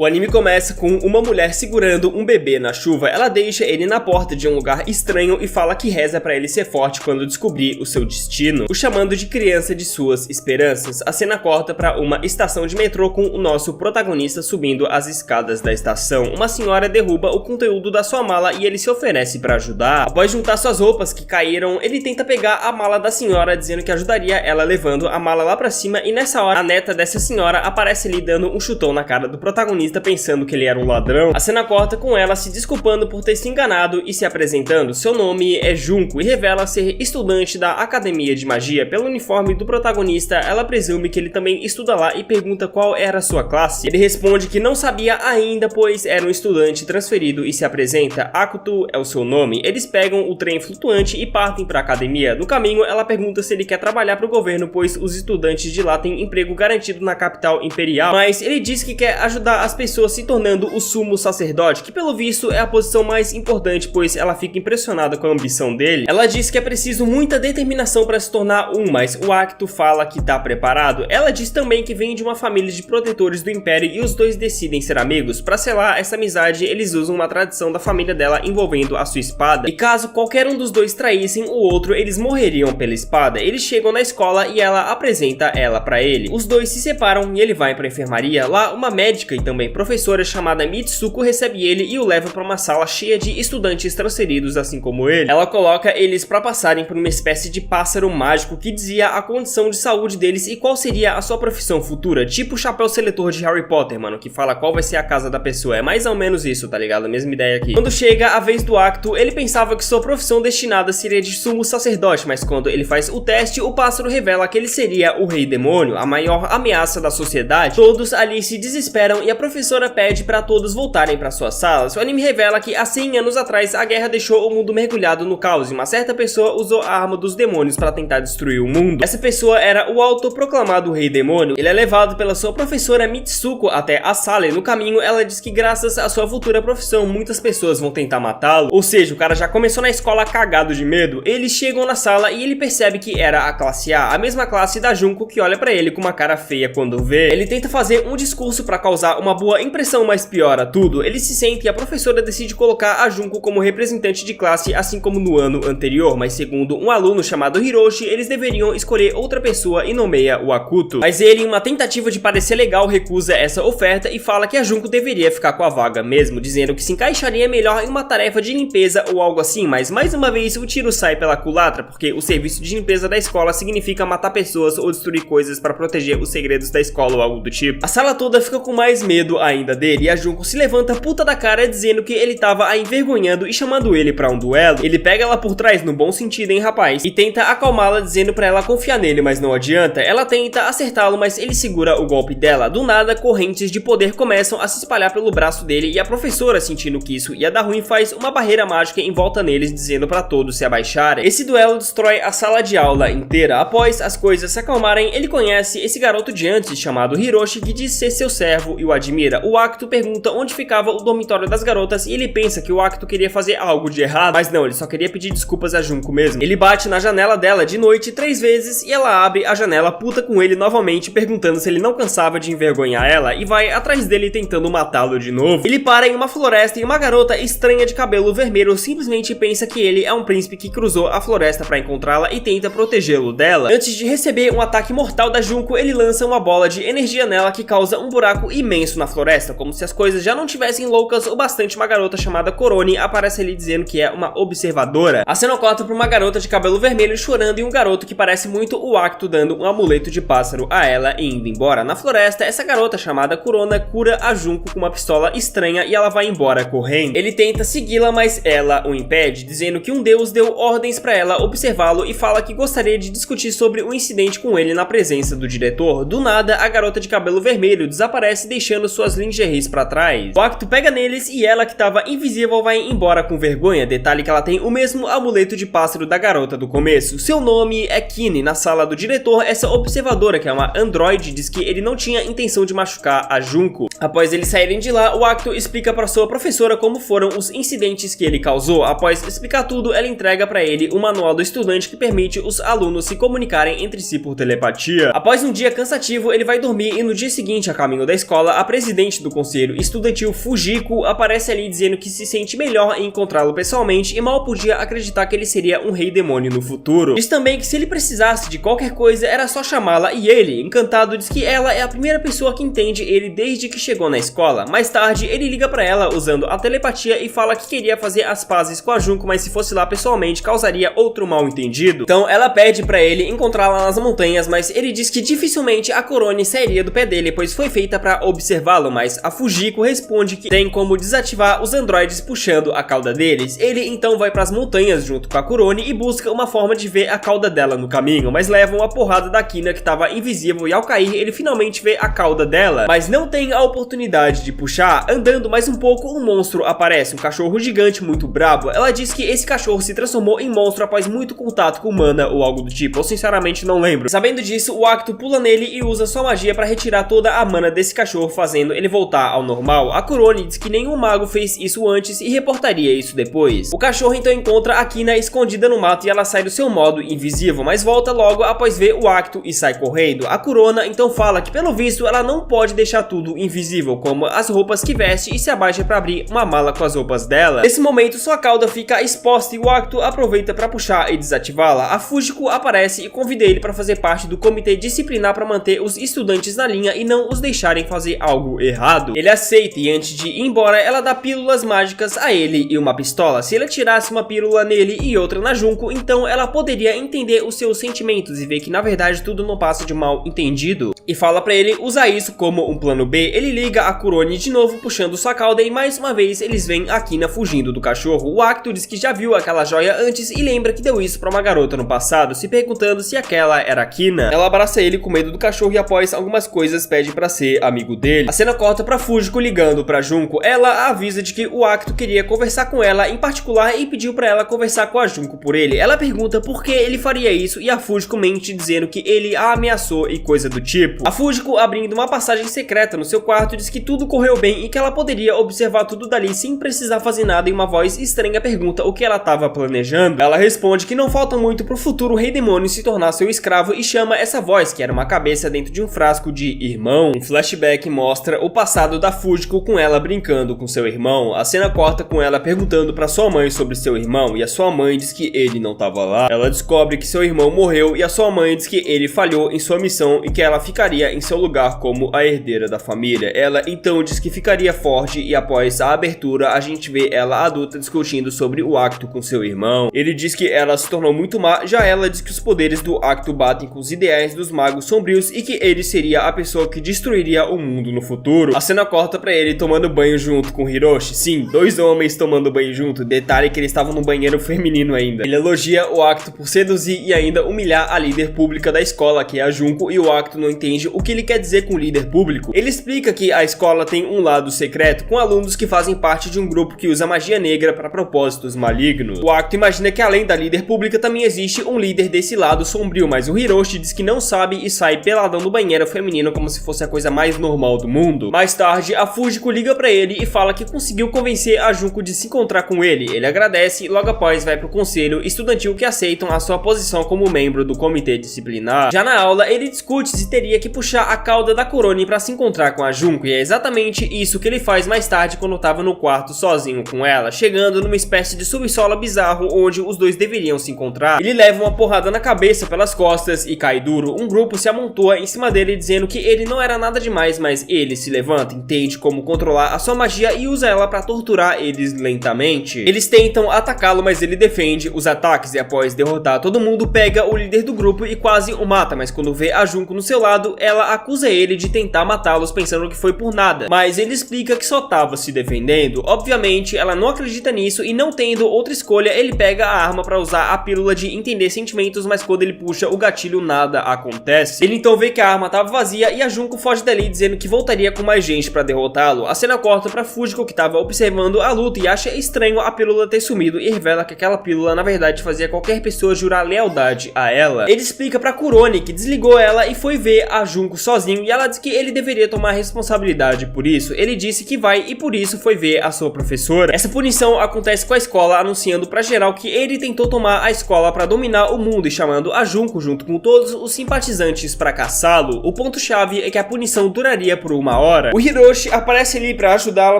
O anime começa com uma mulher segurando um bebê na chuva. Ela deixa ele na porta de um lugar estranho e fala que reza pra ele ser forte quando descobrir o seu destino, o chamando de criança de suas esperanças. A cena corta pra uma estação de metrô com o nosso protagonista subindo as escadas da estação. Uma senhora derruba o conteúdo da sua mala e ele se oferece pra ajudar. Após juntar suas roupas que caíram, ele tenta pegar a mala da senhora, dizendo que ajudaria ela levando a mala lá pra cima, e nessa hora a neta dessa senhora aparece ali dando um chutão na cara do protagonista, pensando que ele era um ladrão. A cena corta com ela se desculpando por ter se enganado e se apresentando. Seu nome é Junko e revela ser estudante da Academia de Magia. Pelo uniforme do protagonista, ela presume que ele também estuda lá e pergunta qual era a sua classe. Ele responde que não sabia ainda, pois era um estudante transferido, e se apresenta. Akuto é o seu nome. Eles pegam o trem flutuante e partem para a academia. No caminho, ela pergunta se ele quer trabalhar para o governo, pois os estudantes de lá têm emprego garantido na capital imperial, mas ele diz que quer ajudar as pessoas, se tornando o sumo sacerdote, que pelo visto é a posição mais importante, pois ela fica impressionada com a ambição dele. Ela diz que é preciso muita determinação para se tornar um, mas o Akito fala que tá preparado. Ela diz também que vem de uma família de protetores do império e os dois decidem ser amigos. Para selar essa amizade, eles usam uma tradição da família dela envolvendo a sua espada, e caso qualquer um dos dois traíssem o outro, eles morreriam pela espada. Eles chegam na escola e ela apresenta ela para ele. Os dois se separam e ele vai para a enfermaria. Lá, uma médica e também professora chamada Mitsuko recebe ele e o leva para uma sala cheia de estudantes transferidos, assim como ele. Ela coloca eles para passarem por uma espécie de pássaro mágico que dizia a condição de saúde deles e qual seria a sua profissão futura, tipo o chapéu seletor de Harry Potter, mano, que fala qual vai ser a casa da pessoa. É mais ou menos isso, tá ligado? A mesma ideia aqui. Quando chega a vez do Akito, ele pensava que sua profissão destinada seria de sumo sacerdote, mas quando ele faz o teste, o pássaro revela que ele seria o Rei Demônio, a maior ameaça da sociedade. Todos ali se desesperam e a professora pede para todos voltarem para suas salas. O anime revela que há 100 anos atrás a guerra deixou o mundo mergulhado no caos e uma certa pessoa usou a arma dos demônios para tentar destruir o mundo. Essa pessoa era o autoproclamado Rei Demônio. Ele é levado pela sua professora Mitsuko até a sala e no caminho ela diz que graças à sua futura profissão muitas pessoas vão tentar matá-lo. Ou seja, o cara já começou na escola cagado de medo. Eles chegam na sala e ele percebe que era a classe A, a mesma classe da Junko, que olha pra ele com uma cara feia quando vê. Ele tenta fazer um discurso pra causar uma boa impressão, mas piora tudo. Ele se sente e a professora decide colocar a Junko como representante de classe, assim como no ano anterior, mas segundo um aluno chamado Hiroshi, eles deveriam escolher outra pessoa e nomeia o Akuto. Mas ele, em uma tentativa de parecer legal, recusa essa oferta e fala que a Junko deveria ficar com a vaga mesmo, dizendo que se encaixaria melhor em uma tarefa de limpeza ou algo assim, mas mais uma vez o tiro sai pela culatra, porque o serviço de limpeza da escola significa matar pessoas ou destruir coisas para proteger os segredos da escola ou algo do tipo. A sala toda fica com mais medo ainda dele e a Junko se levanta puta da cara dizendo que ele tava a envergonhando e chamando ele pra um duelo. Ele pega ela por trás, no bom sentido, hein, rapaz, e tenta acalmá-la dizendo pra ela confiar nele, mas não adianta. Ela tenta acertá-lo, mas ele segura o golpe dela. Do nada, correntes de poder começam a se espalhar pelo braço dele e a professora, sentindo que isso ia dar ruim, faz uma barreira mágica em volta neles, dizendo pra todos se abaixarem. Esse duelo destrói a sala de aula inteira. Após as coisas se acalmarem, ele conhece esse garoto de antes, chamado Hiroshi, que diz ser seu servo e o admira. O Akito pergunta onde ficava o dormitório das garotas e ele pensa que o Akito queria fazer algo de errado, mas não, ele só queria pedir desculpas a Junko mesmo. Ele bate na janela dela de noite 3 vezes e ela abre a janela puta com ele novamente, perguntando se ele não cansava de envergonhar ela, e vai atrás dele tentando matá-lo de novo. Ele para em uma floresta e uma garota estranha de cabelo vermelho simplesmente pensa que ele é um príncipe que cruzou a floresta para encontrá-la e tenta protegê-lo dela. Antes de receber um ataque mortal da Junko, ele lança uma bola de energia nela que causa um buraco imenso na floresta. Como se as coisas já não tivessem loucas o bastante, uma garota chamada Korone aparece ali dizendo que é uma observadora. A cena corta pra uma garota de cabelo vermelho chorando e um garoto que parece muito o Akito dando um amuleto de pássaro a ela e indo embora. Na floresta, essa garota chamada Kurona cura a Junko com uma pistola estranha e ela vai embora correndo. Ele tenta segui-la, mas ela o impede, dizendo que um deus deu ordens pra ela observá-lo e fala que gostaria de discutir sobre o incidente com ele na presença do diretor. Do nada, a garota de cabelo vermelho desaparece, deixando suas lingeries pra trás. O Akito pega neles e ela, que tava invisível, vai embora com vergonha. Detalhe que ela tem o mesmo amuleto de pássaro da garota do começo. Seu nome é Kine. Na sala do diretor, essa observadora, que é uma androide, diz que ele não tinha intenção de machucar a Junko. Após eles saírem de lá, o Akito explica para sua professora como foram os incidentes que ele causou. Após explicar tudo, ela entrega para ele o manual do estudante que permite os alunos se comunicarem entre si por telepatia. Após um dia cansativo, ele vai dormir e no dia seguinte, a caminho da escola, a presidente presidente do conselho estudantil, Fujiko, aparece ali dizendo que se sente melhor em encontrá-lo pessoalmente e mal podia acreditar que ele seria um rei demônio no futuro. Diz também que se ele precisasse de qualquer coisa era só chamá-la, e ele, encantado, diz que ela é a primeira pessoa que entende ele desde que chegou na escola. Mais tarde, ele liga pra ela usando a telepatia e fala que queria fazer as pazes com a Junko, mas se fosse lá pessoalmente causaria outro mal entendido. Então ela pede pra ele encontrá-la nas montanhas, mas ele diz que dificilmente a Kurone sairia do pé dele, pois foi feita pra observá-lo, mas a Fujiko responde que tem como desativar os androides puxando a cauda deles. Ele então vai pras montanhas junto com a Kurone e busca uma forma de ver a cauda dela no caminho, mas leva uma porrada da Kina, que estava invisível, e ao cair ele finalmente vê a cauda dela, mas não tem a oportunidade de puxar. Andando mais um pouco, um monstro aparece, um cachorro gigante muito brabo. Ela diz que esse cachorro se transformou em monstro após muito contato com humana ou algo do tipo, eu sinceramente não lembro. Sabendo disso, o Acto pula nele e usa sua magia para retirar toda a mana desse cachorro, fazendo ele voltar ao normal. A Kurone diz que nenhum mago fez isso antes e reportaria isso depois. O cachorro então encontra a Kina escondida no mato e ela sai do seu modo invisível, mas volta logo após ver o Acto e sai correndo. A Kurona então fala que pelo visto ela não pode deixar tudo invisível, como as roupas que veste, e se abaixa para abrir uma mala com as roupas dela. Nesse momento sua cauda fica exposta e o Acto aproveita para puxar e desativá-la. A Fujiko aparece e convida ele para fazer parte do comitê disciplinar para manter os estudantes na linha e não os deixarem fazer algo errado. Ele aceita e antes de ir embora ela dá pílulas mágicas a ele e uma pistola. Se ele atirasse uma pílula nele e outra na Junko, então ela poderia entender os seus sentimentos e ver que na verdade tudo não passa de mal entendido, e fala pra ele usar isso como um plano B. Ele liga a Kurone de novo puxando sua cauda e mais uma vez eles veem a Kina fugindo do cachorro. O Acto diz que já viu aquela joia antes e lembra que deu isso pra uma garota no passado, se perguntando se aquela era a Kina. Ela abraça ele com medo do cachorro e após algumas coisas pede pra ser amigo dele. A cena corta pra Fujiko ligando pra Junko. Ela a avisa de que o Acto queria conversar com ela em particular e pediu pra ela conversar com a Junko por ele. Ela pergunta por que ele faria isso e a Fujiko mente dizendo que ele a ameaçou e coisa do tipo. A Fujiko, abrindo uma passagem secreta no seu quarto, diz que tudo correu bem e que ela poderia observar tudo dali sem precisar fazer nada, e uma voz estranha pergunta o que ela estava planejando. Ela responde que não falta muito pro futuro rei demônio se tornar seu escravo e chama essa voz, que era uma cabeça dentro de um frasco, de irmão. Um flashback mostra o passado da Fujiko com ela brincando com seu irmão. A cena corta com ela perguntando pra sua mãe sobre seu irmão e a sua mãe diz que ele não estava lá. Ela descobre que seu irmão morreu e a sua mãe diz que ele falhou em sua missão e que ela ficaria em seu lugar como a herdeira da família. Ela então diz que ficaria forte e após a abertura a gente vê ela adulta discutindo sobre o Acto com seu irmão. Ele diz que ela se tornou muito má, já ela diz que os poderes do Acto batem com os ideais dos magos sombrios e que ele seria a pessoa que destruiria o mundo no futuro. A cena corta pra ele tomando banho junto com Hiroshi. Sim, dois homens tomando banho junto, detalhe que eles estavam no banheiro feminino ainda. Ele elogia o Acto por seduzir e ainda humilhar a líder pública da escola, que é a Junko, e o Acto não entende o que ele quer dizer com líder público. Ele explica que a escola tem um lado secreto com alunos que fazem parte de um grupo que usa magia negra para propósitos malignos. O Acto imagina que além da líder pública também existe um líder desse lado sombrio, mas o Hiroshi diz que não sabe e sai peladão do banheiro feminino como se fosse a coisa mais normal do mundo. Mais tarde, a Fujiko liga pra ele e fala que conseguiu convencer a Junko de se encontrar com ele. Ele agradece e logo após vai pro conselho estudantil, que aceitam a sua posição como membro do comitê disciplinar. Já na aula, ele discute se teria que puxar a cauda da Kurone pra se encontrar com a Junko, e é exatamente isso que ele faz mais tarde quando tava no quarto sozinho com ela, chegando numa espécie de subsolo bizarro onde os dois deveriam se encontrar. Ele leva uma porrada na cabeça pelas costas e cai duro. Um grupo se amontoa em cima dele dizendo que ele não era nada demais, mas ele se levanta, entende como controlar a sua magia e usa ela pra torturar eles lentamente. Eles tentam atacá-lo, mas ele defende os ataques e após derrotar todo mundo, pega o líder do grupo e quase o mata, mas quando vê a Junko no seu lado, ela acusa ele de tentar matá-los pensando que foi por nada, mas ele explica que só tava se defendendo. Obviamente ela não acredita nisso e não tendo outra escolha, ele pega a arma pra usar a pílula de entender sentimentos, mas quando ele puxa o gatilho nada acontece. Ele então vê que a arma tava vazia e a Junko foge dali dizendo que voltaria com mais gente pra derrotá-lo. A cena corta pra Fujiko, que tava observando a luta e acha estranho a pílula ter sumido e revela que aquela pílula na verdade fazia qualquer pessoa jurar lealdade a ela. Ele explica pra Kurone que desligou ela e foi ver a Junko sozinho e ela diz que ele deveria tomar responsabilidade por isso. Ele disse que vai e por isso foi ver a sua professora. Essa punição acontece com a escola anunciando pra geral que ele tentou tomar a escola pra dominar o mundo e chamando a Junko junto com todos os simpatizantes pra caçá-lo. O ponto chave é que a punição duraria por 1 1 hora. O Hiroshi aparece ali pra ajudá-la,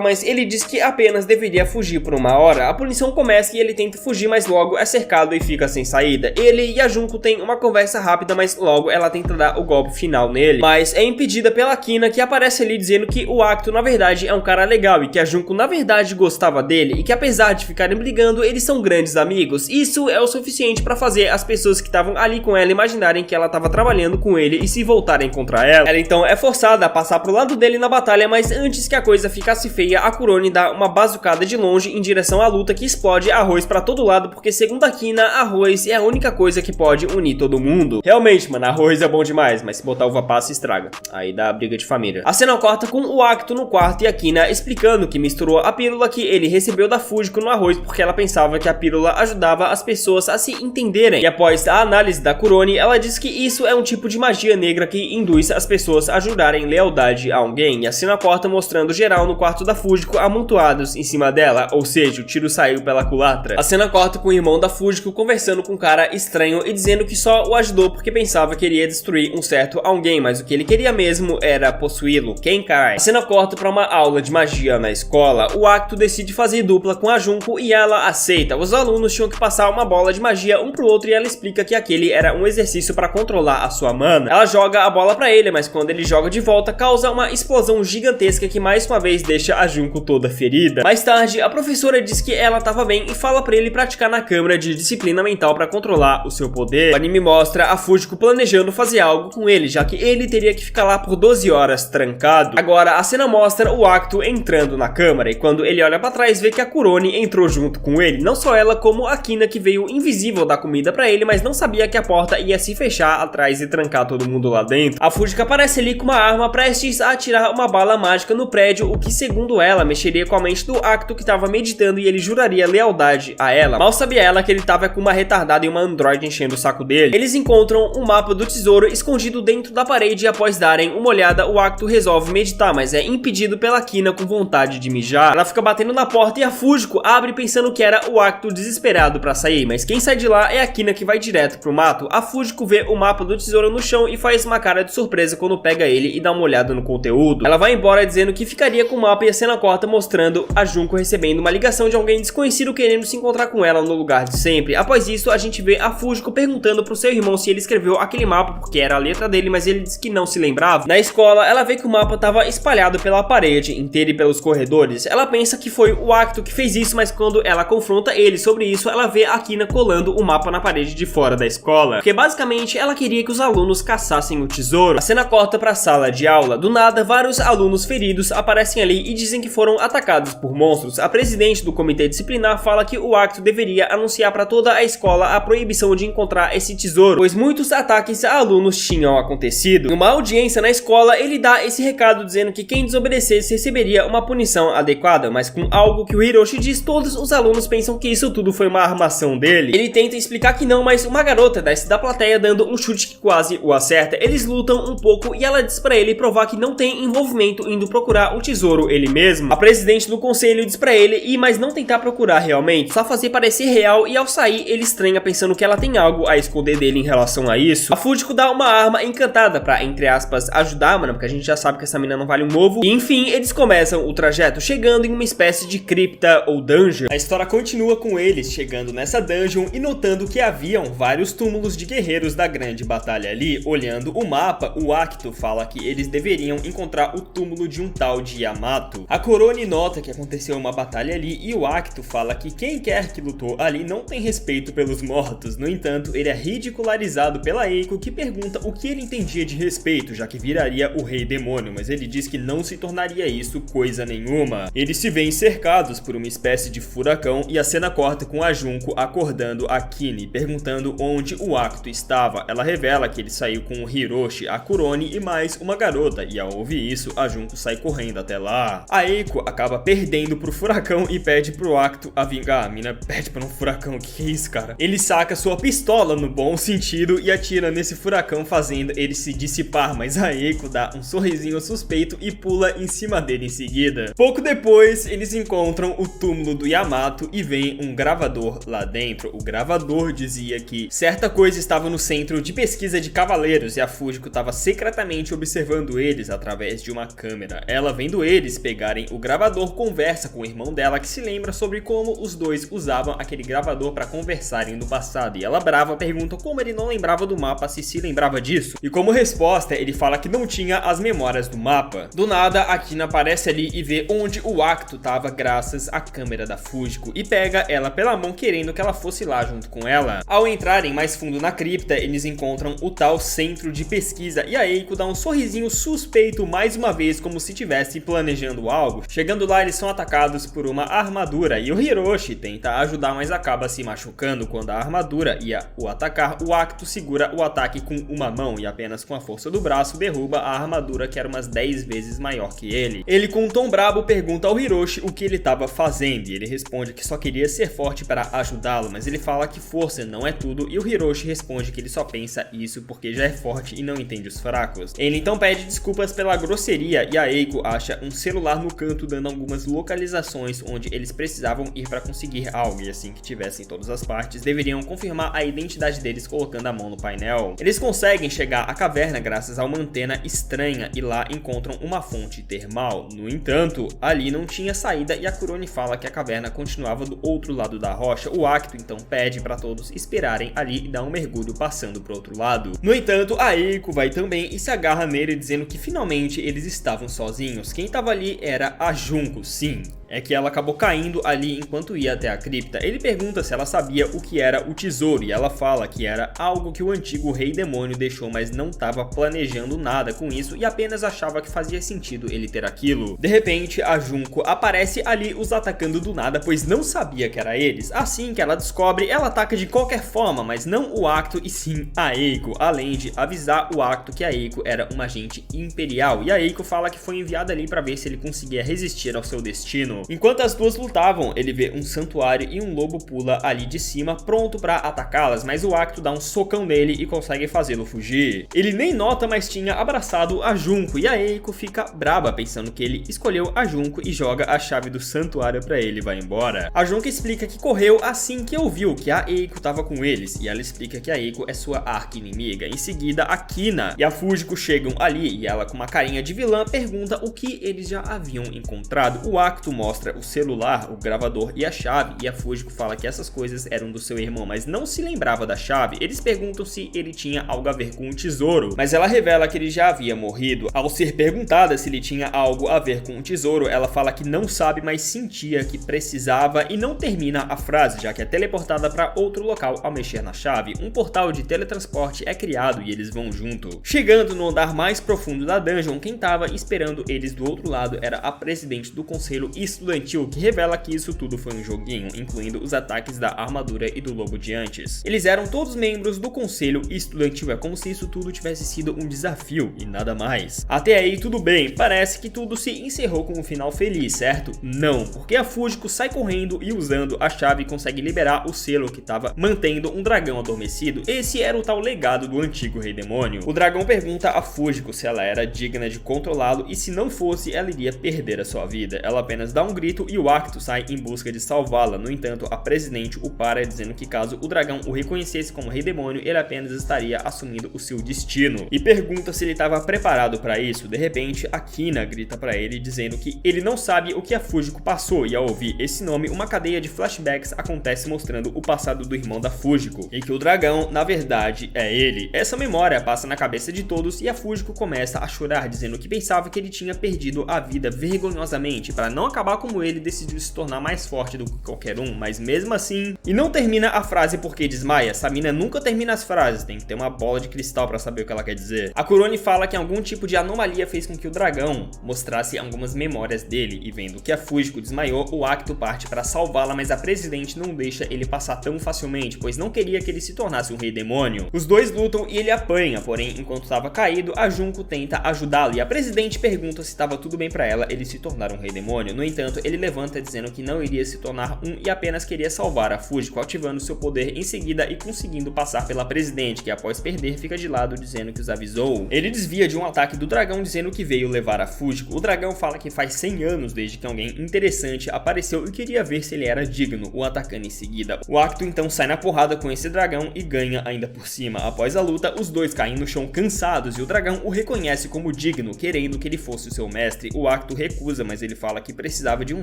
mas ele diz que apenas deveria fugir por 1 hora. A punição começa e ele tenta fugir, mas logo é cercado e fica sem saída. Ele e a Junko têm uma conversa rápida, mas logo ela tenta dar o golpe final nele, mas é impedida pela Kina, que aparece ali dizendo que o Akito na verdade é um cara legal e que a Junko na verdade gostava dele e que apesar de ficarem brigando, eles são grandes amigos. Isso é o suficiente pra fazer as pessoas que estavam ali com ela imaginarem que ela estava trabalhando com ele e se voltarem contra ela. Ela então é forçada a passar pro lado dele na batalha, mas antes que a coisa ficasse feia, a Kurone dá uma bazucada de longe em direção à luta que explode arroz pra todo lado, porque segundo a Kina, arroz é a única coisa que pode unir todo mundo. Realmente, mano, arroz é bom demais, mas se botar uva passa estraga. Aí dá briga de família. A cena corta com o Akito no quarto e a Kina explicando que misturou a pílula que ele recebeu da Fujiko no arroz porque ela pensava que a pílula ajudava as pessoas a se entenderem. E após a análise da Kurone, ela diz que isso é um tipo de magia negra que induz as pessoas a jurarem lealdade a alguém. E a cena corta mostrando geral no quarto da Fujiko amontoados em cima dela, ou seja, o tiro saiu pela culatra. A cena corta com o irmão da Fujiko conversando com um cara estranho e dizendo que só o ajudou porque pensava que iria destruir um certo alguém, mas o que ele queria mesmo era possuí-lo. Quem cai? A cena corta para uma aula de magia na escola. O Akito decide fazer dupla com a Junko e ela aceita. Os alunos tinham que passar uma bola de magia um pro outro e ela explica que aquele era um exercício para controlar a sua mana. Ela joga a bola para ele, mas quando ele joga de volta, causa uma explosão gigantesca que mais uma vez deixa a Junko toda ferida. Mais tarde, a professora diz que ela tava bem e fala para ele praticar na câmara de disciplina mental para controlar o seu poder. O anime mostra a Fujiko planejando fazer algo com ele, já que ele teria que ficar lá por 12 horas trancado. Agora, a cena mostra o Akito entrando na câmara e quando ele olha para trás, vê que a Kurone entrou junto com ele. Não só ela, como a Kina, que veio invisível dar comida para ele, mas não sabia que a porta ia se fechar atrás e trancar todo mundo lá dentro. A Fujiko aparece ali com uma arma prestes a atirar uma bala mágica no prédio, o que segundo ela mexeria com a mente do Akito, que estava meditando e ele juraria lealdade a ela. Mal sabia ela que ele estava com uma retardada e uma androide enchendo o saco dele. Eles encontram um mapa do tesouro escondido dentro da parede e após darem uma olhada, o Akito resolve meditar, mas é impedido pela Kina com vontade de mijar. Ela fica batendo na porta e a Fujiko abre pensando que era o Akito desesperado pra sair, mas quem sai de lá é a Kina, que vai direto pro mato. A Fujiko vê o mapa do tesouro no chão e faz uma cara de surpresa quando pega ele e dá uma olhada no conteúdo. Ela vai embora dizendo que ficaria com o mapa e a cena corta mostrando a Junko recebendo uma ligação de alguém desconhecido querendo se encontrar com ela no lugar de sempre. Após isso, a gente vê a Fujiko perguntando pro seu irmão se ele escreveu aquele mapa porque era a letra dele, mas ele disse que não se lembrava. Na escola, ela vê que o mapa estava espalhado pela parede inteira e pelos corredores. Ela pensa que foi o Akito que fez isso, mas quando ela confronta ele sobre isso, ela vê a Kina colando o mapa na parede de fora da escola, porque basicamente ela queria que os alunos caçassem o tesouro. A cena corta pra sala de aula. Do nada, vários alunos feridos aparecem ali e dizem que foram atacados por monstros. A presidente do comitê disciplinar fala que o Akito deveria anunciar para toda a escola a proibição de encontrar esse tesouro, pois muitos ataques a alunos tinham acontecido. Numa audiência na escola, ele dá esse recado dizendo que quem desobedecesse receberia uma punição adequada, mas com algo que o Hiroshi diz, todos os alunos pensam que isso tudo foi uma armação dele. Ele tenta explicar que não, mas uma garota desce da plateia dando um chute que quase o acerta. Eles lutam um pouco e ela diz pra ele provar que não tem envolvimento indo procurar o tesouro ele mesmo. A presidente do conselho diz pra ele ir, mas não tentar procurar realmente, só fazer parecer real, e ao sair ele estranha pensando que ela tem algo a esconder dele em relação a isso. A Fujiko dá uma arma encantada pra, entre aspas, ajudar, mano, porque a gente já sabe que essa mina não vale um ovo. E enfim, eles começam o trajeto chegando em uma espécie de cripta ou dungeon. A história continua com eles chegando nessa dungeon e notando que haviam vários túmulos de guerreiros da grande batalha ali. Olhando o mapa, o Akito fala que eles deveriam encontrar o túmulo de um tal de Yamato. A Kurone nota que aconteceu uma batalha ali e o Akito fala que quem quer que lutou ali não tem respeito pelos mortos. No entanto, ele é ridicularizado pela Eiko, que pergunta o que ele entendia de respeito, já que viraria o rei demônio, mas ele diz que não se tornaria isso coisa nenhuma. Eles se veem cercados por uma espécie de furacão e a cena corta com a Junko acordando a Kini, perguntando onde o Akito estava. Ela revela que ele saiu com o Hiroshi, a Kurone e mais uma garota, e ao ouvir isso, a Junko sai correndo até lá. A Eiko acaba perdendo pro furacão e pede pro Akito a vingar. A mina pede pra um furacão, que é isso, cara? Ele saca sua pistola no bom sentido e atira nesse furacão, fazendo ele se dissipar, mas a Eiko dá um sorrisinho suspeito e pula em cima dele em seguida. Pouco depois, eles encontram o túmulo do Yamato e vem um gravador lá dentro. O gravador dizia que certa coisa estava no centro de pesquisa de cavaleiros e a Fujiko estava secretamente observando eles através através de uma câmera. Ela, vendo eles pegarem o gravador, conversa com o irmão dela, que se lembra sobre como os dois usavam aquele gravador para conversarem no passado. E ela, brava, pergunta como ele não lembrava do mapa, se lembrava disso. E como resposta, ele fala que não tinha as memórias do mapa. Do nada, a Kina aparece ali e vê onde o Acto tava graças à câmera da Fujiko e pega ela pela mão, querendo que ela fosse lá junto com ela. Ao entrarem mais fundo na cripta, eles encontram o tal centro de pesquisa e a Eiko dá um sorrisinho suspeito mais uma vez, como se estivesse planejando algo. Chegando lá, eles são atacados por uma armadura e o Hiroshi tenta ajudar, mas acaba se machucando. Quando a armadura ia o atacar, o Acto segura o ataque com uma mão e apenas com a força do braço derruba a armadura, que era umas 10 vezes maior que ele. Ele, com um tom brabo, pergunta ao Hiroshi o que ele estava fazendo e ele responde que só queria ser forte para ajudá-lo, mas ele fala que força não é tudo e o Hiroshi responde que ele só pensa isso porque já é forte e não entende os fracos. Ele então pede desculpas pela grosseria e a Eiko acha um celular no canto dando algumas localizações onde eles precisavam ir para conseguir algo, e assim que tivessem todas as partes deveriam confirmar a identidade deles colocando a mão no painel. Eles conseguem chegar à caverna graças a uma antena estranha e lá encontram uma fonte termal. No entanto, ali não tinha saída e a Kurone fala que a caverna continuava do outro lado da rocha. O Acto então pede para todos esperarem ali e dá um mergulho passando pro outro lado. No entanto, a Eiko vai também e se agarra nele, dizendo que finalmente eles estavam sozinhos. Quem estava ali era a Junko, sim. É que ela acabou caindo ali enquanto ia até a cripta. Ele pergunta se ela sabia o que era o tesouro e ela fala que era algo que o antigo rei demônio deixou, mas não estava planejando nada com isso e apenas achava que fazia sentido ele ter aquilo. De repente, a Junko aparece ali os atacando do nada, pois não sabia que era eles. Assim que ela descobre, ela ataca de qualquer forma, mas não o Acto e sim a Eiko, além de avisar o Acto que a Eiko era uma agente imperial. E a Eiko fala que foi enviada ali para ver se ele conseguia resistir ao seu destino. Enquanto as duas lutavam, ele vê um santuário e um lobo pula ali de cima, pronto para atacá-las, mas o Acto dá um socão nele e consegue fazê-lo fugir. Ele nem nota, mas tinha abraçado a Junko e a Eiko fica braba, pensando que ele escolheu a Junko e joga a chave do santuário para ele e vai embora. A Junko explica que correu assim que ouviu que a Eiko tava com eles e ela explica que a Eiko é sua arqui-inimiga. Em seguida, a Kina e a Fujiko chegam ali e ela, com uma carinha de vilã, pergunta o que eles já haviam encontrado. O Acto mostra o celular, o gravador e a chave, e a Fujiko fala que essas coisas eram do seu irmão, mas não se lembrava da chave. Eles perguntam se ele tinha algo a ver com o tesouro, mas ela revela que ele já havia morrido. Ao ser perguntada se ele tinha algo a ver com o tesouro, ela fala que não sabe, mas sentia que precisava e não termina a frase, já que é teleportada para outro local ao mexer na chave. Um portal de teletransporte é criado e eles vão junto. Chegando no andar mais profundo da dungeon, quem estava esperando eles do outro lado era a presidente do conselho estudantil, que revela que isso tudo foi um joguinho, incluindo os ataques da armadura e do lobo de antes. Eles eram todos membros do conselho estudantil, é como se isso tudo tivesse sido um desafio e nada mais. Até aí tudo bem, parece que tudo se encerrou com um final feliz, certo? Não, porque a Fujiko sai correndo e usando a chave consegue liberar o selo que estava mantendo um dragão adormecido. Esse era o tal legado do antigo rei demônio. O dragão pergunta a Fujiko se ela era digna de controlá-lo e se não fosse, ela iria perder a sua vida. Ela apenas dá um grito e o Acto sai em busca de salvá-la. No entanto, a presidente o para, dizendo que caso o dragão o reconhecesse como rei demônio, ele apenas estaria assumindo o seu destino, e pergunta se ele estava preparado para isso. De repente, a Kina grita para ele, dizendo que ele não sabe o que a Fujiko passou, e ao ouvir esse nome, uma cadeia de flashbacks acontece mostrando o passado do irmão da Fujiko, e que o dragão, na verdade, é ele. Essa memória passa na cabeça de todos e a Fujiko começa a chorar, dizendo que pensava que ele tinha perdido a vida vergonhosamente. Para não acabar como ele, decidiu se tornar mais forte do que qualquer um, mas mesmo assim... E não termina a frase porque desmaia. Essa mina nunca termina as frases, tem que ter uma bola de cristal para saber o que ela quer dizer. A Kurone fala que algum tipo de anomalia fez com que o dragão mostrasse algumas memórias dele, e vendo que a Fujiko desmaiou, o Acto parte para salvá-la, mas a presidente não deixa ele passar tão facilmente, pois não queria que ele se tornasse um rei demônio. Os dois lutam e ele apanha, porém, enquanto estava caído, a Junko tenta ajudá-lo, e a presidente pergunta se estava tudo bem para ela ele se tornar um rei demônio. No entanto, entanto, ele levanta dizendo que não iria se tornar um e apenas queria salvar a Fujiko, ativando seu poder em seguida e conseguindo passar pela presidente, que após perder fica de lado dizendo que os avisou. Ele desvia de um ataque do dragão dizendo que veio levar a Fujiko. O dragão fala que faz 100 anos desde que alguém interessante apareceu e queria ver se ele era digno, o atacando em seguida. O Acto então sai na porrada com esse dragão e ganha ainda por cima. Após a luta, os dois caem no chão cansados e o dragão o reconhece como digno, querendo que ele fosse o seu mestre. O Acto recusa, mas ele fala que precisava de um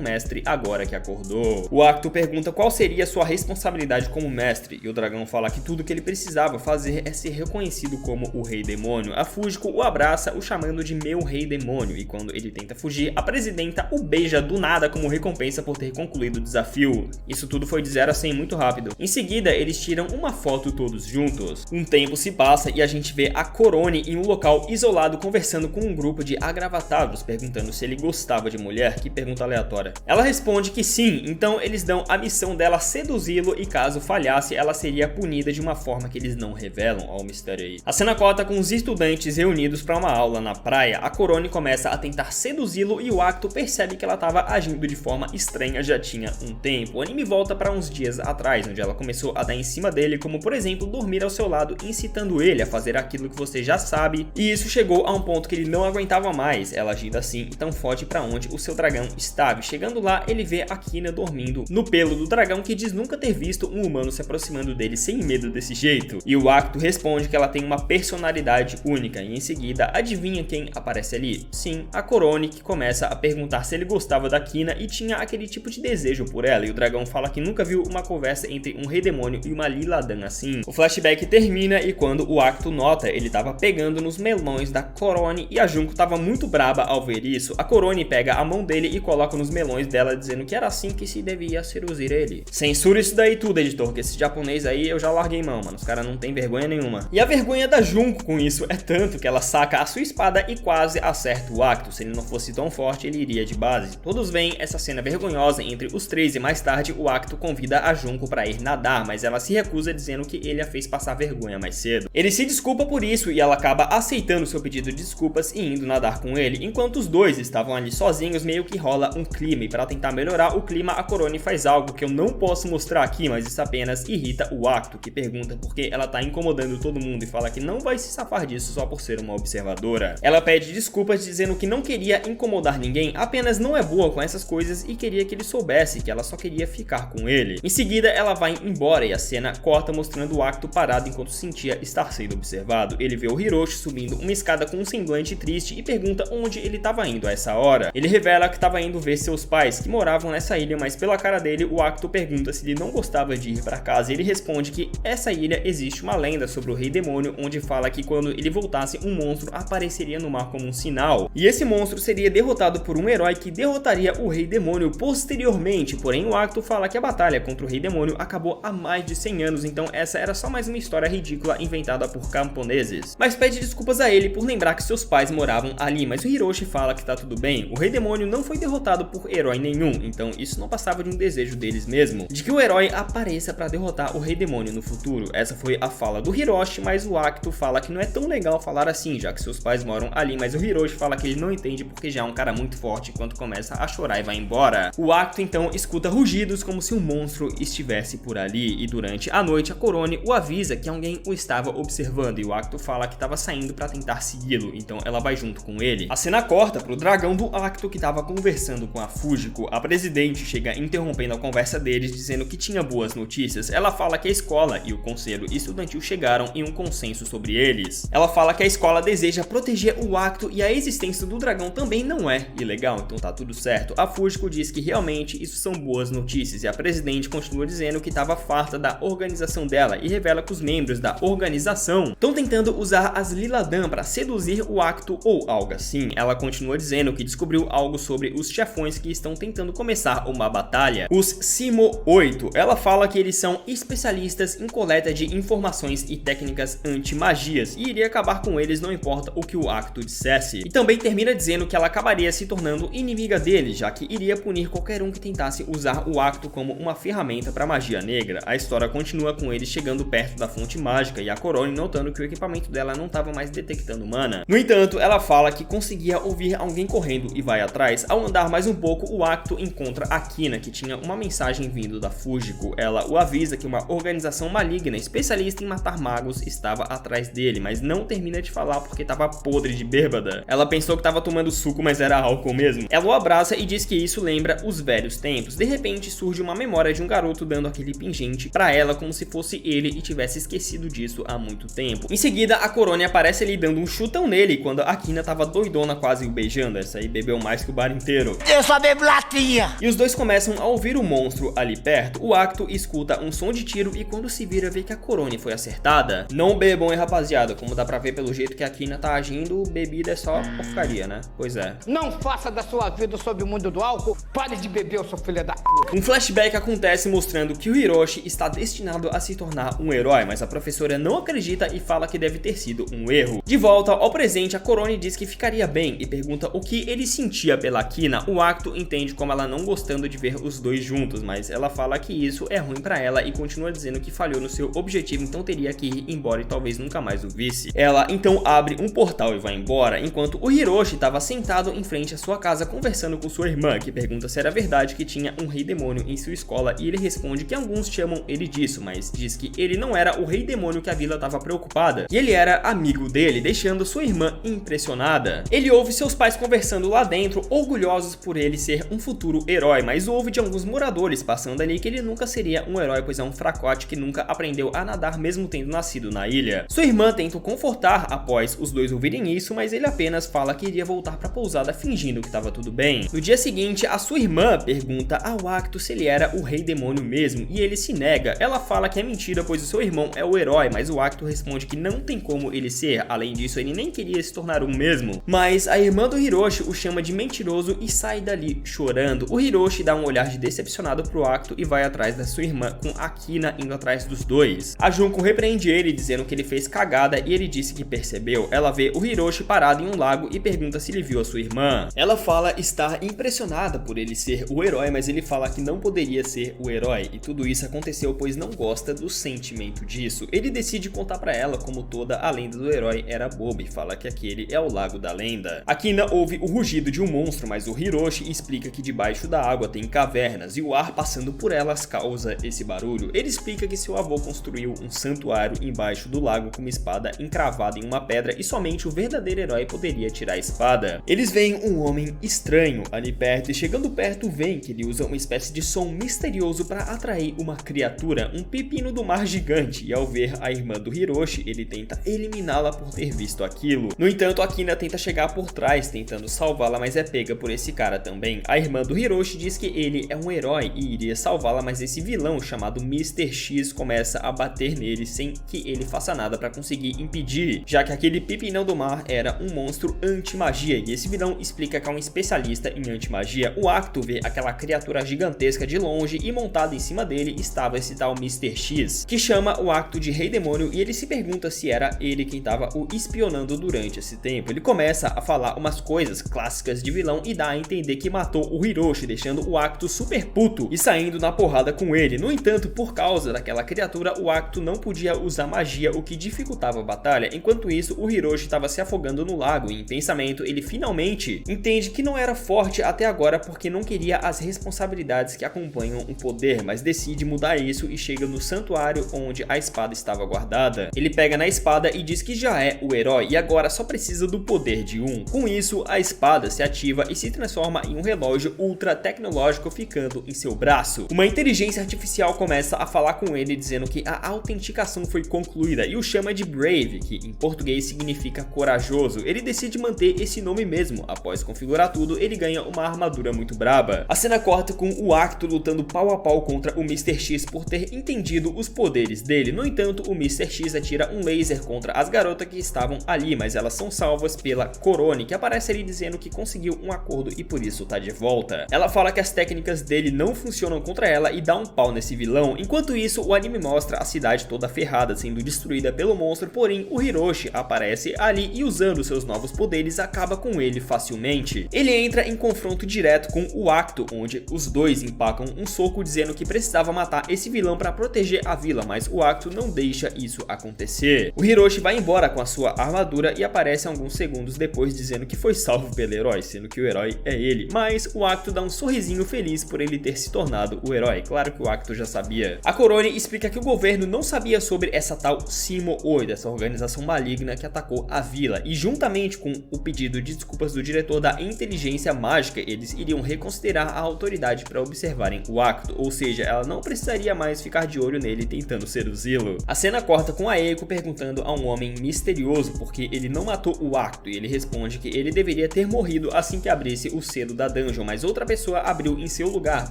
mestre agora que acordou. O Acto pergunta qual seria sua responsabilidade como mestre, e o dragão fala que tudo que ele precisava fazer é ser reconhecido como o Rei Demônio. A Fujiko o abraça, o chamando de meu Rei Demônio, e quando ele tenta fugir, a presidenta o beija do nada como recompensa por ter concluído o desafio. Isso tudo foi de 0 a 100 muito rápido. Em seguida, eles tiram uma foto todos juntos. Um tempo se passa e a gente vê a Korone em um local isolado conversando com um grupo de agravatados, perguntando se ele gostava de mulher. Que pergunta aleatória. Ela responde que sim, então eles dão a missão dela seduzi-lo e caso falhasse, ela seria punida de uma forma que eles não revelam. Ó, o mistério aí. A cena corta com os estudantes reunidos para uma aula na praia. A Korone começa a tentar seduzi-lo e o Acto percebe que ela estava agindo de forma estranha já tinha um tempo. O anime volta para uns dias atrás, onde ela começou a dar em cima dele, como por exemplo dormir ao seu lado, incitando ele a fazer aquilo que você já sabe, e isso chegou a um ponto que ele não aguentava mais ela agindo assim, então foge para onde o seu dragão estava. Chegando lá, ele vê a Kina dormindo no pelo do dragão, que diz nunca ter visto um humano se aproximando dele sem medo desse jeito, e o Acto responde que ela tem uma personalidade única, e em seguida adivinha quem aparece ali? Sim, a Korone, que começa a perguntar se ele gostava da Kina e tinha aquele tipo de desejo por ela, e o dragão fala que nunca viu uma conversa entre um Rei Demônio e uma Liladan assim. O flashback termina e quando o Acto nota, ele tava pegando nos melões da Korone e a Junko tava muito braba ao ver isso. A Korone pega a mão dele e coloca nos melões dela, dizendo que era assim que se devia seduzir ele. Censura isso daí tudo, editor, que esse japonês aí eu já larguei mão, mano. Os caras não tem vergonha nenhuma. E a vergonha da Junko com isso é tanto que ela saca a sua espada e quase acerta o Acto. Se ele não fosse tão forte, ele iria de base. Todos veem essa cena vergonhosa entre os três e mais tarde o Acto convida a Junko para ir nadar, mas ela se recusa dizendo que ele a fez passar vergonha mais cedo. Ele se desculpa por isso e ela acaba aceitando seu pedido de desculpas e indo nadar com ele. Enquanto os dois estavam ali sozinhos, meio que rola um clima, e para tentar melhorar o clima, a Korone faz algo que eu não posso mostrar aqui, mas isso apenas irrita o Acto, que pergunta por que ela tá incomodando todo mundo e fala que não vai se safar disso só por ser uma observadora. Ela pede desculpas dizendo que não queria incomodar ninguém, apenas não é boa com essas coisas e queria que ele soubesse que ela só queria ficar com ele. Em seguida, ela vai embora e a cena corta mostrando o Acto parado enquanto sentia estar sendo observado. Ele vê o Hiroshi subindo uma escada com um semblante triste e pergunta onde ele estava indo a essa hora. Ele revela que estava indo ver seus pais, que moravam nessa ilha, mas pela cara dele, o Acto pergunta se ele não gostava de ir para casa. Ele responde que essa ilha existe uma lenda sobre o Rei Demônio, onde fala que quando ele voltasse, um monstro apareceria no mar como um sinal. E esse monstro seria derrotado por um herói que derrotaria o Rei Demônio posteriormente. Porém, o Acto fala que a batalha contra o Rei Demônio acabou há mais de 100 anos, então essa era só mais uma história ridícula inventada por camponeses. Mas pede desculpas a ele por lembrar que seus pais moravam ali, mas o Hiroshi fala que tá tudo bem. O Rei Demônio não foi derrotado por herói nenhum, então isso não passava de um desejo deles mesmo, de que o herói apareça para derrotar o Rei Demônio no futuro. Essa foi a fala do Hiroshi, mas o Acto fala que não é tão legal falar assim, já que seus pais moram ali, mas o Hiroshi fala que ele não entende porque já é um cara muito forte, enquanto começa a chorar e vai embora. O Acto então escuta rugidos como se um monstro estivesse por ali, e durante a noite a Korone o avisa que alguém o estava observando, e o Acto fala que estava saindo para tentar segui-lo, então ela vai junto com ele. A cena corta pro dragão do Acto que estava conversando com a Fujiko. A presidente chega interrompendo a conversa deles, dizendo que tinha boas notícias. Ela fala que a escola e o conselho estudantil chegaram em um consenso sobre eles. Ela fala que a escola deseja proteger o Acto e a existência do dragão também não é ilegal, então tá tudo certo. A Fujiko diz que realmente isso são boas notícias, e a presidente continua dizendo que estava farta da organização dela e revela que os membros da organização estão tentando usar as Liladan para seduzir o Acto ou algo assim. Ela continua dizendo que descobriu algo sobre os chefões que estão tentando começar uma batalha, os Simo 8. Ela fala que eles são especialistas em coleta de informações e técnicas anti-magias e iria acabar com eles não importa o que o Acto dissesse. E também termina dizendo que ela acabaria se tornando inimiga deles, já que iria punir qualquer um que tentasse usar o Acto como uma ferramenta para magia negra. A história continua com eles chegando perto da fonte mágica e a Korone notando que o equipamento dela não estava mais detectando mana. No entanto, ela fala que conseguia ouvir alguém correndo e vai atrás. Ao andar mais um pouco, o Acto encontra Akina, que tinha uma mensagem vindo da Fujiko. Ela o avisa que uma organização maligna, especialista em matar magos, estava atrás dele, mas não termina de falar porque tava podre de bêbada. Ela pensou que tava tomando suco, mas era álcool mesmo. Ela o abraça e diz que isso lembra os velhos tempos. De repente surge uma memória de um garoto dando aquele pingente pra ela como se fosse ele e tivesse esquecido disso há muito tempo. Em seguida, a Korone aparece ali dando um chutão nele quando a Akina tava doidona, quase o beijando. Essa aí bebeu mais que o bar inteiro. Eu só bebo latinha! E os dois começam a ouvir o monstro ali perto. O Acto escuta um som de tiro e quando se vira vê que a Korone foi acertada. Não bebam, hein, rapaziada. Como dá pra ver pelo jeito que a Akina tá agindo, bebida é só porcaria, né? Pois é. Não faça da sua vida sobre o mundo do álcool. Pare de beber, eu sou filha da p. Um flashback acontece mostrando que o Hiroshi está destinado a se tornar um herói, mas a professora não acredita e fala que deve ter sido um erro. De volta ao presente, a Korone diz que ficaria bem e pergunta o que ele sentia pela Akina. O Acto entende como ela não gostando de ver os dois juntos, mas ela fala que isso é ruim pra ela e continua dizendo que falhou no seu objetivo, então teria que ir embora e talvez nunca mais o visse. Ela então abre um portal e vai embora, enquanto o Hiroshi estava sentado em frente à sua casa conversando com sua irmã, que pergunta se era verdade que tinha um rei demônio em sua escola, e ele responde que alguns chamam ele disso, mas diz que ele não era o rei demônio que a vila estava preocupada, e ele era amigo dele, deixando sua irmã impressionada. Ele ouve seus pais conversando lá dentro, orgulhosos por ele ser um futuro herói, mas ouve de alguns moradores passando ali que ele nunca seria um herói, pois é um fracote que nunca aprendeu a nadar mesmo tendo nascido na ilha. Sua irmã tenta o confortar após os dois ouvirem isso, mas ele apenas fala que iria voltar pra pousada fingindo que estava tudo bem. No dia seguinte, a sua irmã pergunta ao Acto se ele era o rei demônio mesmo, e ele se nega. Ela fala que é mentira, pois o seu irmão é o herói, mas o Acto responde que não tem como ele ser, além disso ele nem queria se tornar um mesmo. Mas a irmã do Hiroshi o chama de mentiroso e sai dali chorando. O Hiroshi dá um olhar de decepcionado pro Acto e vai atrás da sua irmã, com a Akina indo atrás dos dois. A Junko repreende ele, dizendo que ele fez cagada, e ele disse que percebeu. Ela vê o Hiroshi parado em um lago e pergunta se ele viu a sua irmã. Ela fala estar impressionada por ele ser o herói, mas ele fala que não poderia ser o herói, e tudo isso aconteceu pois não gosta do sentimento disso. Ele decide contar pra ela como toda a lenda do herói era boba e fala que aquele é o lago da lenda. Akina ouve o rugido de um monstro, mas o Hiroshi explica que debaixo da água tem cavernas e o ar passando por elas causa esse barulho. Ele explica que seu avô construiu um santuário embaixo do lago com uma espada encravada em uma pedra e somente o verdadeiro herói poderia tirar a espada. Eles veem um homem estranho ali perto e chegando perto veem que ele usa uma espécie de som misterioso para atrair uma criatura, um pepino do mar gigante, e ao ver a irmã do Hiroshi, ele tenta eliminá-la por ter visto aquilo. No entanto, Akina tenta chegar por trás tentando salvá-la, mas é pega por esse cara também. A irmã do Hiroshi diz que ele é um herói e iria salvá-la, mas esse vilão chamado Mr. X começa a bater nele sem que ele faça nada para conseguir impedir, já que aquele pepinão do mar era um monstro anti-magia, e esse vilão explica que é um especialista em anti-magia. O Acto vê aquela criatura gigantesca de longe e montado em cima dele estava esse tal Mr. X, que chama o Acto de Rei Demônio, e ele se pergunta se era ele quem estava o espionando durante esse tempo. Ele começa a falar umas coisas clássicas de vilão e dá a entender que matou o Hiroshi, deixando o Acto super puto e saindo na porrada com ele. No entanto, por causa daquela criatura, o Acto não podia usar magia, o que dificultava a batalha. Enquanto isso, o Hiroshi estava se afogando no lago e em pensamento ele finalmente entende que não era forte até agora porque não queria as responsabilidades que acompanham o poder, mas decide mudar isso e chega no santuário onde a espada estava guardada. Ele pega na espada e diz que já é o herói e agora só precisa do poder de um. Com isso, a espada se ativa e se transforma em um relógio ultra tecnológico ficando em seu braço. Uma inteligência artificial começa a falar com ele dizendo que a autenticação foi concluída e o chama de Brave, que em português significa corajoso. Ele decide manter esse nome mesmo. Após configurar tudo, ele ganha uma armadura muito braba. A cena corta com o Acto lutando pau a pau contra o Mr. X por ter entendido os poderes dele. No entanto, o Mr. X atira um laser contra as garotas que estavam ali, mas elas são salvas pela Korone, que aparece ali dizendo que conseguiu um acordo e por isso tá de volta. Ela fala que as técnicas dele não funcionam contra ela e dá um pau nesse vilão. Enquanto isso, o anime mostra a cidade toda ferrada, sendo destruída pelo monstro, porém o Hiroshi aparece ali e usando seus novos poderes acaba com ele facilmente. Ele entra em confronto direto com o Acto, onde os dois empacam um soco dizendo que precisava matar esse vilão para proteger a vila, mas o Acto não deixa isso acontecer. O Hiroshi vai embora com a sua armadura e aparece alguns segundos depois dizendo que foi salvo pelo herói, sendo que o herói é ele. dele, mas o Acto dá um sorrisinho feliz por ele ter se tornado o herói. Claro que o Acto já sabia. A Korone explica que o governo não sabia sobre essa tal Simo-Oi, essa organização maligna que atacou a vila, e juntamente com o pedido de desculpas do diretor da inteligência mágica, eles iriam reconsiderar a autoridade para observarem o Acto, ou seja, ela não precisaria mais ficar de olho nele tentando seduzi-lo. A cena corta com a Eiko perguntando a um homem misterioso porque ele não matou o Acto, e ele responde que ele deveria ter morrido assim que abrisse o selo da dungeon, mas outra pessoa abriu em seu lugar,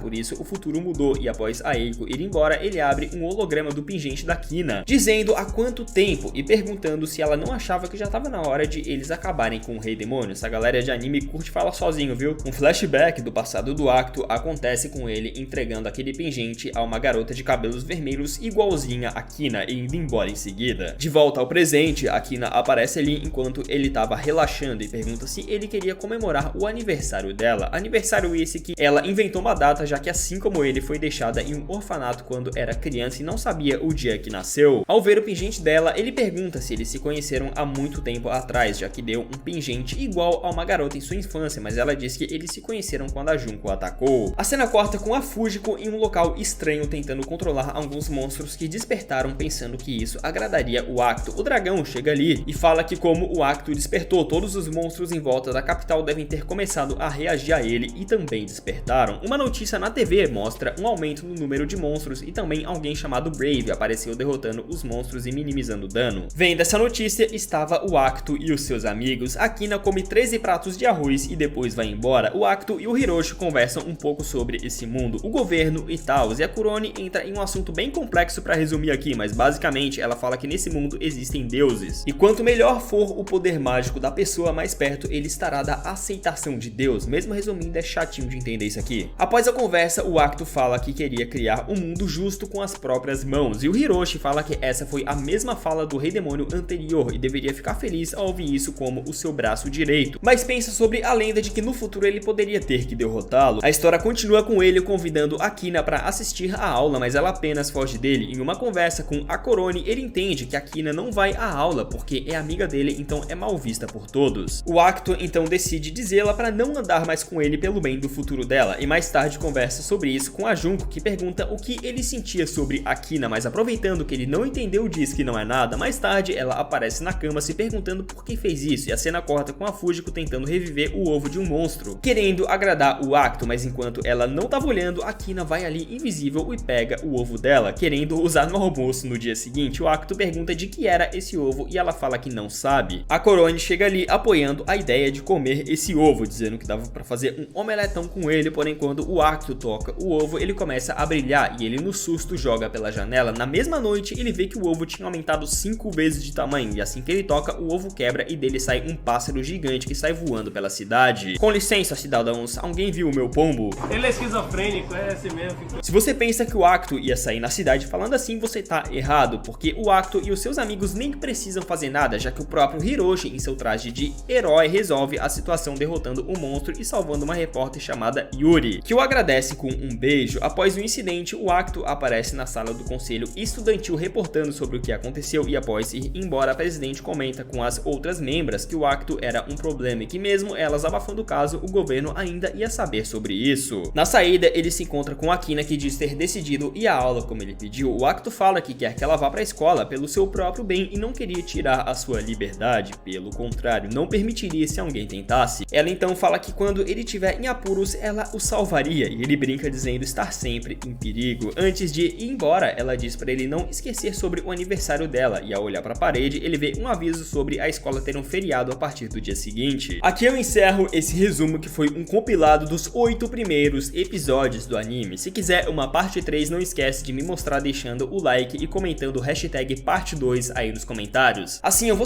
por isso o futuro mudou, e após a Eiko ir embora, ele abre um holograma do pingente da Kina, dizendo há quanto tempo e perguntando se ela não achava que já estava na hora de eles acabarem com o Rei Demônio. Essa galera de anime curte falar sozinho, viu? Um flashback do passado do Acto acontece com ele entregando aquele pingente a uma garota de cabelos vermelhos igualzinha a Kina e indo embora em seguida. De volta ao presente, a Kina aparece ali enquanto ele estava relaxando e pergunta se ele queria comemorar o aniversário dela. Aniversário esse que ela inventou uma data, já que assim como ele foi deixada em um orfanato quando era criança e não sabia o dia que nasceu. Ao ver o pingente dela, ele pergunta se eles se conheceram há muito tempo atrás, já que deu um pingente igual a uma garota em sua infância, mas ela diz que eles se conheceram quando a Junko atacou. A cena corta com a Fujiko em um local estranho tentando controlar alguns monstros que despertaram pensando que isso agradaria o Acto. O dragão chega ali e fala que como o Acto despertou, todos os monstros em volta da capital devem ter começado a reagir a ele e também despertaram. Uma notícia na TV mostra um aumento no número de monstros e também alguém chamado Brave apareceu derrotando os monstros e minimizando o dano. Vendo essa notícia, estava o Acto e os seus amigos. A Kina come 13 pratos de arroz e depois vai embora. O Acto e o Hiroshi conversam um pouco sobre esse mundo, o governo e tal, e a Korone entra em um assunto bem complexo para resumir aqui, mas basicamente ela fala que nesse mundo existem deuses, e quanto melhor for o poder mágico da pessoa, mais perto ele estará da aceitação de Deus. Mesmo resumindo, é chatinho de entender isso aqui. Após a conversa, o Acto fala que queria criar um mundo justo com as próprias mãos, e o Hiroshi fala que essa foi a mesma fala do Rei Demônio anterior e deveria ficar feliz ao ouvir isso como o seu braço direito, mas pensa sobre a lenda de que no futuro ele poderia ter que derrotá-lo. A história continua com ele convidando a Kina para assistir a aula, mas ela apenas foge dele. Em uma conversa com a Korone, ele entende que a Kina não vai à aula porque é amiga dele, então é mal vista por todos. O Acto então decide dizê-la para não andar mais com ele pelo bem do futuro dela, e mais tarde conversa sobre isso com a Junko, que pergunta o que ele sentia sobre a Kina, mas aproveitando que ele não entendeu, diz que não é nada. Mais tarde ela aparece na cama se perguntando por que fez isso, e a cena corta com a Fujiko tentando reviver o ovo de um monstro, querendo agradar o Acto, mas enquanto ela não tava olhando, a Kina vai ali invisível e pega o ovo dela, querendo usar no almoço no dia seguinte. O Acto pergunta de que era esse ovo e ela fala que não sabe. A Korone chega ali apoiando a ideia de comer esse ovo, dizendo que dava pra fazer um omeletão com ele, porém quando o Acto toca o ovo, ele começa a brilhar e ele no susto joga pela janela. Na mesma noite, ele vê que o ovo tinha aumentado 5 vezes de tamanho, e assim que ele toca, o ovo quebra e dele sai um pássaro gigante que sai voando pela cidade. Com licença, cidadãos, alguém viu o meu pombo? Ele é esquizofrênico, é assim mesmo. Se você pensa que o Acto ia sair na cidade falando assim, você tá errado, porque o Acto e os seus amigos nem precisam fazer nada, já que o próprio Hiroshi, em seu traje de herói, resolve a situação derrotando o monstro e salvando uma repórter chamada Yuri, que o agradece com um beijo. Após o incidente, o Acto aparece na sala do conselho estudantil reportando sobre o que aconteceu, e após ir embora, a presidente comenta com as outras membras que o Acto era um problema e que mesmo elas abafando o caso, o governo ainda ia saber sobre isso. Na saída, ele se encontra com a Kina, que diz ter decidido ir à aula como ele pediu. O Acto fala que quer que ela vá para a escola pelo seu próprio bem e não queria tirar a sua liberdade, pelo contrário, não permitiria se alguém tentasse. Ela então fala que quando ele estiver em apuros, ela o salvaria, e ele brinca dizendo estar sempre em perigo. Antes de ir embora, ela diz para ele não esquecer sobre o aniversário dela, e ao olhar para a parede, ele vê um aviso sobre a escola ter um feriado a partir do dia seguinte. Aqui eu encerro esse resumo, que foi um compilado dos 8 primeiros episódios do anime. Se quiser uma parte 3, não esquece de me mostrar deixando o like e comentando o hashtag parte 2 aí nos comentários. Assim eu vou